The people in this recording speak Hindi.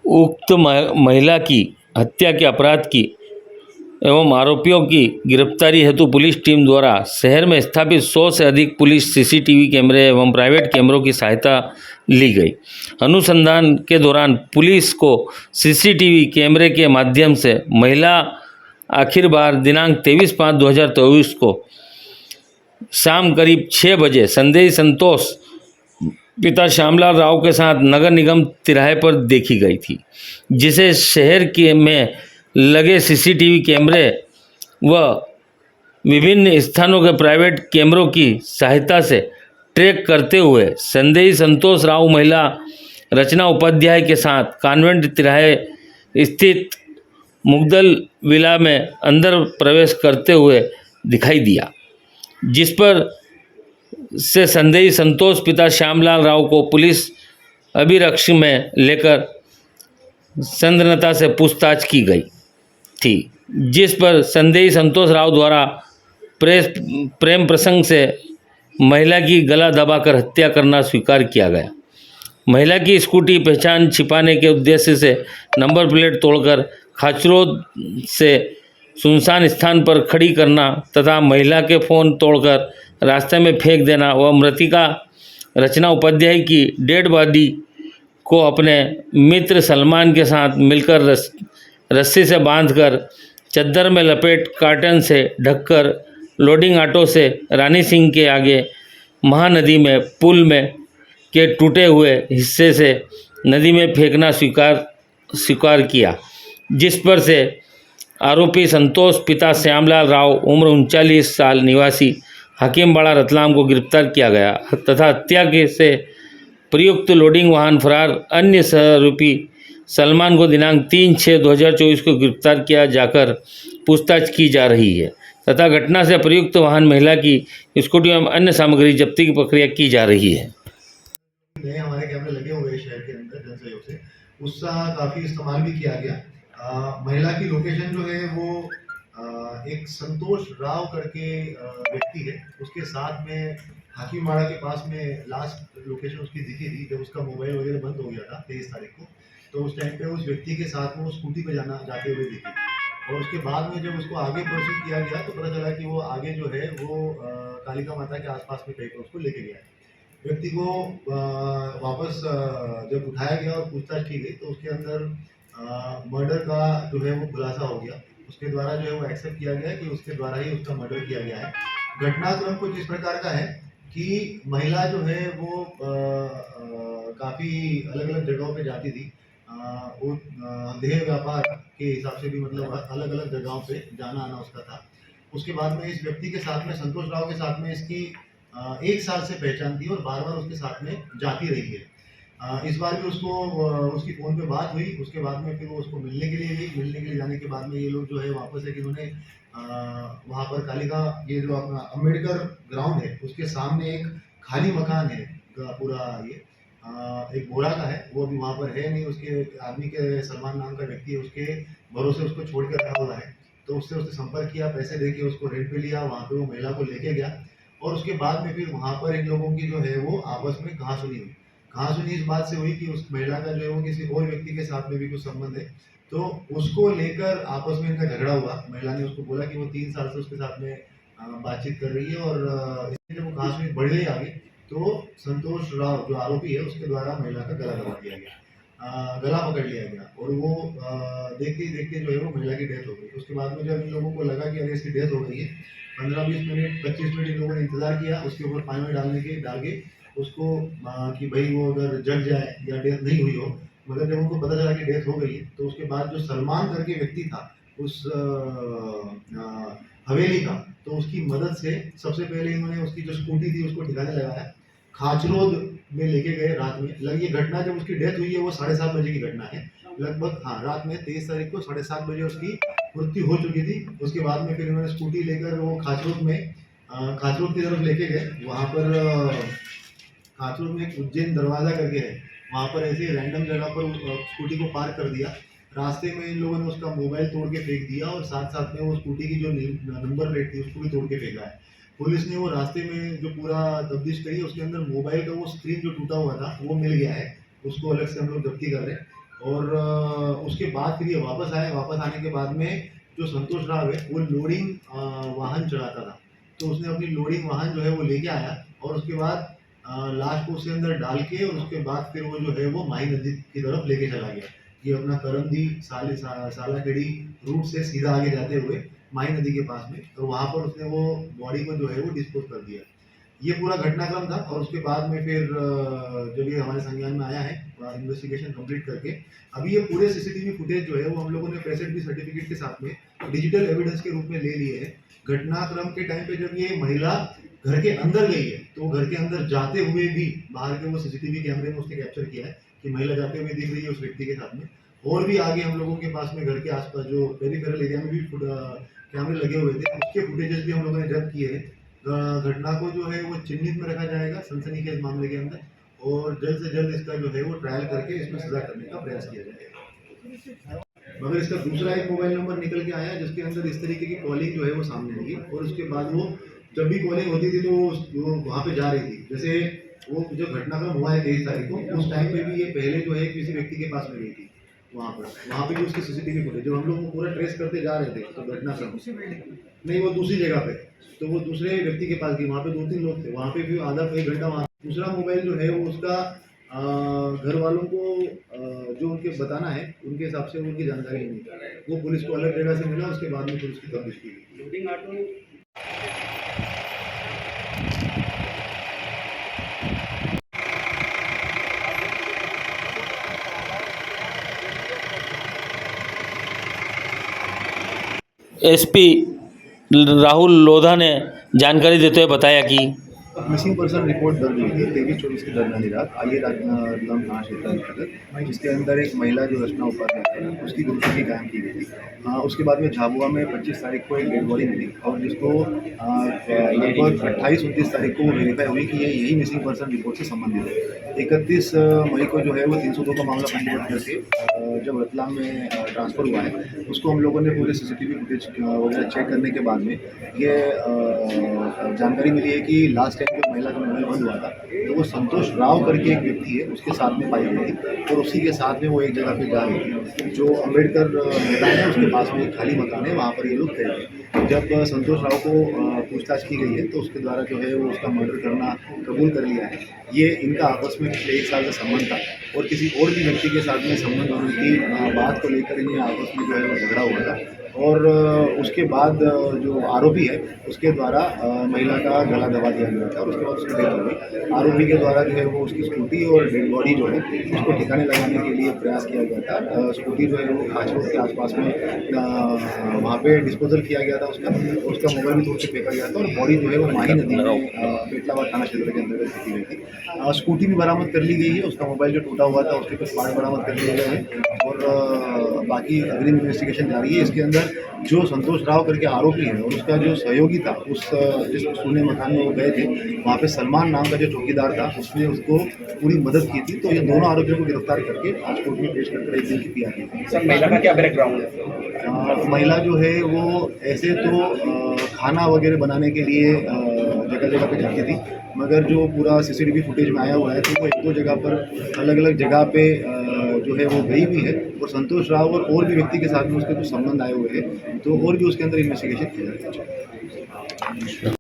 उक्त महिला की हत्या के अपराध की एवं आरोपियों की गिरफ्तारी हेतु पुलिस टीम द्वारा शहर में स्थापित 100 से अधिक पुलिस सीसीटीवी कैमरे एवं प्राइवेट कैमरों की सहायता ली गई। अनुसंधान के दौरान पुलिस को सीसीटीवी कैमरे के माध्यम से महिला आखिर बार दिनांक 23/5/2023 को शाम करीब 6 बजे संदेही संतोष पिता श्यामलाल राव के साथ नगर निगम तिराहे पर देखी गई थी, जिसे शहर के में लगे सीसीटीवी कैमरे व विभिन्न स्थानों के प्राइवेट कैमरों की सहायता से ट्रैक करते हुए संदेही संतोष राव महिला रचना उपाध्याय के साथ कॉन्वेंट तिराहे स्थित मुगदल विला में अंदर प्रवेश करते हुए दिखाई दिया, जिस पर से संदेही संतोष पिता श्यामलाल राव को पुलिस अभिरक्ष में लेकर संदिग्धता से पूछताछ की गई थी, जिस पर संदेही संतोष राव द्वारा प्रेम प्रसंग से महिला की गला दबाकर हत्या करना स्वीकार किया गया। महिला की स्कूटी पहचान छिपाने के उद्देश्य से नंबर प्लेट तोड़कर खाचरोद से सुनसान स्थान पर खड़ी करना तथा महिला के फ़ोन तोड़कर रास्ते में फेंक देना व मृतिका रचना उपाध्याय की डेड बॉडी को अपने मित्र सलमान के साथ मिलकर रस्सी से बांधकर चद्दर में लपेट कार्टन से ढककर लोडिंग ऑटो से रानी सिंह के आगे महानदी में पुल में के टूटे हुए हिस्से से नदी में फेंकना स्वीकार किया, जिस पर से आरोपी संतोष पिता श्यामलाल राव उम्र 39 साल निवासी हकीमबाड़ा रतलाम को गिरफ्तार किया गया तथा हत्या के से प्रयुक्त लोडिंग वाहन फरार अन्य आरोपी सलमान को दिनांक 3/6/2024 को गिरफ्तार किया जाकर पूछताछ की जा रही है तथा घटना से प्रयुक्त वाहन महिला की स्कूटी एवं अन्य सामग्री जब्ती की प्रक्रिया की जा रही है। हमारे कैमरे लगे हुए हैं शहर के अंदर जन सहयोग से, उसका काफ़ी इस्तेमाल भी किया गया। महिला की लोकेशन जो है वो एक संतोष राव करके व्यक्ति है, उसके साथ में हाकीमाड़ा के पास में लास्ट लोकेशन उसकी दिखी थी जब उसका मोबाइल वगैरह बंद हो गया था 23 तारीख को। तो उस टाइम पे उस व्यक्ति के साथ में वो स्कूटी पे जाते हुए दिखी और उसके बाद में जब उसको आगे परस्यू किया गया तो पता चला कि वो आगे जो है वो कालिका माता के आसपास में कहीं पर उसको लेके गया। व्यक्ति को वापस जब उठाया गया और पूछताछ की गई तो उसके अंदर मर्डर का जो है वो खुलासा हो गया। उसके द्वारा जो है वो एक्सेप्ट किया गया कि उसके द्वारा ही उसका मर्डर किया गया है। घटनाक्रम कुछ इस प्रकार का है कि महिला जो है वो काफ़ी अलग अलग जगहों पे जाती थी। वो देह व्यापार के हिसाब से भी मतलब अलग अलग जगहों पे जाना आना उसका था। उसके बाद में इस व्यक्ति के साथ में संतोष राव के साथ में इसकी 1 साल से पहचान थी और बार बार उसके साथ में जाती रही है। इस बार भी उसको उसकी फ़ोन पे बात हुई, उसके बाद में फिर वो उसको मिलने के लिए गई। मिलने के लिए जाने के बाद में ये लोग जो है वापस एक इन्होंने वहाँ पर कालिका ये जो अपना अम्बेडकर ग्राउंड है उसके सामने एक खाली मकान है पूरा ये एक बोरा का है, वो अभी वहाँ पर है नहीं। उसके आदमी के सलमान नाम का व्यक्ति है, उसके भरोसे उसको छोड़ कर रखा हुआ है। तो उससे संपर्क किया, पैसे दे के उसको रेंट पे लिया, वहाँ पे वो महिला को लेके गया और उसके बाद में फिर वहाँ पर इन लोगों की जो है वो आपस में कहासुनी हुई। कहासुनी इस बात से हुई कि उस महिला का जो है वो किसी और व्यक्ति के साथ में भी कुछ संबंध है, तो उसको लेकर आपस में इनका झगड़ा हुआ। महिला ने उसको बोला कि वो 3 साल से उसके साथ में बातचीत कर रही है और इसलिए जब वो कहासुनी बढ़ गई आगे तो संतोष राव जो आरोपी है उसके द्वारा महिला का गला दबा दिया गया, गला पकड़ लिया गया और वो देखते ही देखते जो है वो महिला की डेथ हो गई। उसके बाद में जब इन लोगों को लगा कि अरे इसकी डेथ हो गई है, 15-20 मिनट 25 मिनट इन लोगों ने इंतजार किया, उसके ऊपर पानी में डाल के उसको कि भाई वो अगर जग जाए या डेथ नहीं हुई हो। मगर जब उनको पता चला कि डेथ हो गई है तो उसके बाद जो सलमान करके व्यक्ति था उस हवेली का, तो उसकी मदद से सबसे पहले इन्होंने उसकी जो स्कूटी थी उसको ठिकाने लगाया, खाचरोद में लेके गए रात में। लग ये घटना जब उसकी डेथ हुई है वो 7:30 बजे की घटना है लगभग। हाँ, रात में 23 तारीख को 7:30 बजे उसकी मृत्यु हो चुकी थी। उसके बाद में फिर इन्होंने स्कूटी लेकर वो खाचरोद में खाचरोद की तरफ लेके गए। वहाँ पर खाचरोद में एक उज्जैन दरवाज़ा करके है, वहाँ पर ऐसे रैंडम जगह पर स्कूटी को पार्क कर दिया। रास्ते में इन लोगों ने उसका मोबाइल तोड़ के फेंक दिया और साथ साथ में वो स्कूटी की जो नंबर प्लेट थी उसको भी तोड़ के फेंका है। पुलिस ने वो रास्ते में जो पूरा तफ्तीश करी, उसके अंदर मोबाइल का वो स्क्रीन जो टूटा हुआ था वो मिल गया है, उसको अलग से हम लोग जब्ती कर रहे हैं। और उसके बाद फिर ये वापस आए। वापस आने के बाद में जो संतोष राव है वो लोडिंग वाहन चलाता था, तो उसने अपनी लोडिंग वाहन जो है वो लेके आया और उसके बाद लाश को उसके अंदर डाल के और उसके बाद फिर वो जो है वो माही नदी की तरफ लेके चला गया। ये अपना करमदी सालाखेड़ी रूट से सीधा आगे जाते हुए माही नदी के पास में, तो वहां पर उसने वो बॉडी को जो है वो डिस्पोज कर दिया। ये पूरा घटनाक्रम था और उसके बाद में फिर जब ये हमारे संज्ञान में आया है इन्वेस्टिगेशन कंप्लीट करके, अभी ये पूरे सीसीटीवी फुटेज जो है वो हम लोगों ने प्रेजेंट भी सर्टिफिकेट के साथ में डिजिटल एविडेंस के रूप में ले लिए है। घटनाक्रम के टाइम पे जब ये महिला घर के अंदर गई है तो घर के अंदर जाते हुए भी बाहर के वो सीसीटीवी कैमरे में उसने कैप्चर किया है कि महिला जाते हुए दिख रही है उस व्यक्ति के साथ में। और भी आगे हम लोगों के पास में घर के आसपास जो पेरिफेरल एरिया में भी कैमरे लगे हुए थे, उसके फुटेजेस भी हम लोगों ने जब्त किए हैं। घटना को जो है वो चिन्हित में रखा जाएगा सनसनीखेज मामले के अंदर और जल्द से जल्द इसका जो है वो ट्रायल करके इसमें सजा करने का प्रयास किया जाएगा। मगर इसका दूसरा एक मोबाइल नंबर निकल के आया जिसके अंदर इस तरीके की कॉलिंग जो है वो सामने आई और उसके बाद वो जब भी कॉलिंग होती थी तो वो वहाँ पे जा रही थी। जैसे वो जो घटनाक्रम हुआ है 23 तारीख को, उस टाइम पे भी ये पहले जो है किसी व्यक्ति के पास में गई थी वहाँ पे भी उसकी सीसीटीवी फुटेज जब हम लोग वो पूरा ट्रेस करते जा रहे थे तो घटनाक्रम नहीं वो दूसरी जगह पे, तो वो दूसरे व्यक्ति के पास गई। वहाँ पे 2-3 लोग थे, वहाँ पे भी आधा 1 घंटा वहाँ। दूसरा मोबाइल जो है वो उसका घर वालों को जो उनके बताना है उनके हिसाब से उनकी जानकारी नहीं थी, वो पुलिस को अलग जगह से मिला, उसके बाद में पुलिस की तफ्तीश की गई। एसपी राहुल लोधा ने जानकारी देते हुए बताया कि मिसिंग पर्सन रिपोर्ट दर्ज हुई थी 23-24 की दरमियानी रात आइए रतलाम थाना क्षेत्र अंतर्गत, जिसके अंदर एक महिला जो रचना उपाध्याय है उसकी गुमशुदगी कायम की गई थी। उसके बाद में झाबुआ में 25 तारीख को एक डेड बॉडी मिली और जिसको लगभग 28-29 तारीख को वेरीफाई हुई कि ये यही मिसिंग पर्सन रिपोर्ट से संबंधित है। 31 मई को जो है वो 302 का मामला पंजीबद्ध करके जब रतलाम में ट्रांसफ़र हुआ है उसको हम लोगों ने पूरे सीसीटीवी फुटेज वगैरह चेक करने के बाद में ये जानकारी मिली है कि लास्ट टाइम जो महिला का मोबाइल बंद हुआ था तो वो संतोष राव करके एक व्यक्ति है उसके साथ में पाई गई थी और उसी के साथ में वो एक जगह पे जा रही थी जो अम्बेडकर मैदान है उसके पास में एक खाली मकान है, वहाँ पर ये लोग थे। जब संतोष राव को पूछताछ की गई है तो उसके द्वारा जो है वो उसका मर्डर करना कबूल कर लिया है। ये इनका आपस में पिछले 1 साल का संबंध था और किसी और भी व्यक्ति के साथ में संबंध होने की बात को लेकर इन्हें आपस में जो है वो झगड़ा हुआ था और उसके बाद जो आरोपी है उसके द्वारा महिला का गला दबा दिया गया था और उसके बाद उसकी डेथ हो गई। आरोपी के द्वारा जो है वो उसकी स्कूटी और डेड बॉडी जो है उसको ठिकाने लगाने के लिए प्रयास किया गया था। स्कूटी जो है वो खाच रोड के आसपास में वहाँ पे डिस्पोजल किया गया था उसका मोबाइल भी तोड़ के फेंका गया था और बॉडी जो है वो माही नदी में बेटलाबाद थाना क्षेत्र के अंतर्गत फेंकी गई थी। स्कूटी भी बरामद कर ली गई है, उसका मोबाइल जो टूटा हुआ था उसके कुछ पार्ट बरामद कर लिए गए हैं और बाकी अग्रिम इन्वेस्टिगेशन जारी है। इसके अंदर जो संतोष राव करके आरोपी है और उसका जो सहयोगी था उस जिस सोने मकान में वो गए थे वहाँ पे सलमान नाम का जो चौकीदार था उसने उसको पूरी मदद की थी। तो ये दोनों आरोपियों को गिरफ्तार करके आज कोर्ट में पेश करके 1 दिन की पीआर की। सर महिला का क्या बैकग्राउंड है? महिला जो है वो ऐसे तो खाना वगैरह बनाने के लिए जगह जगह पे जाती थी, मगर जो पूरा सीसीटीवी फुटेज में आया हुआ है तो वो 1-2 जगह पर अलग अलग जगह पे जो है वो गई भी है और संतोष राव और भी व्यक्ति के साथ में उसके कुछ संबंध आए हुए हैं तो और भी उसके अंदर इन्वेस्टिगेशन किया जाएगा।